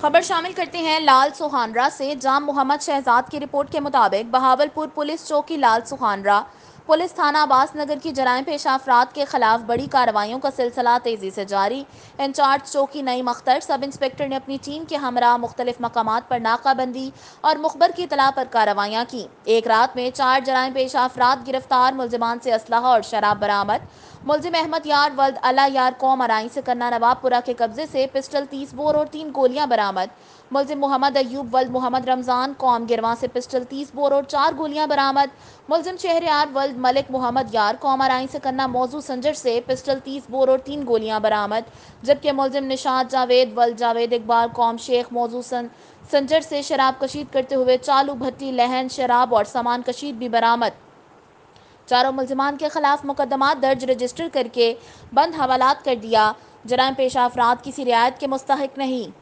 خبر شامل کرتے ہیں لال سوہانرہ سے۔ جام محمد شہزاد کی رپورٹ کے مطابق بہاولپور پولیس چوکی لال سوہانرہ پولیس تھانہ عباس نگر کی جرائم پیشہ افراد کے خلاف بڑی کارروائیوں کا سلسلہ تیزی سے جاری۔ انچارج چوکی نئی مختر سب انسپکٹر نے اپنی ٹیم کے ہمراہ مختلف مقامات پر ناکہ بندی اور مخبر کی اطلاع پر کارروائیاں کی۔ ایک رات میں 4 جرائم پیشہ افراد گرفتار، ملزمان سے اسلحہ اور شراب برآمد۔ ملزم احمد یار ولد اللہ یار قوم ارائیں سے کرنا نواب پورہ کے قبضے سے پسٹل 30 بور اور 3 گولیاں برآمد۔ ملزم محمد ایوب ولد محمد رمضان قوم گرواں سے پسٹل 30 بور اور 4 گولیاں برآمد۔ ملزم شہریار ولد ملک محمد یار قوم ارائیں سے کرنا موضوع سنجر سے پسٹل 30 بور اور 3 گولیاں برآمد، جبکہ ملزم نشاد جاوید ولد جاوید اقبال قوم شیخ موضوع سنجر سے شراب کشید کرتے ہوئے چالو بھٹی لہن شراب اور سامان کشید بھی برآمد۔ چاروں ملزمان کے خلاف مقدمات درج رجسٹر کر کے بند حوالات کر دیا۔ جرائم پیشہ افراد کسی رعایت کے مستحق نہیں۔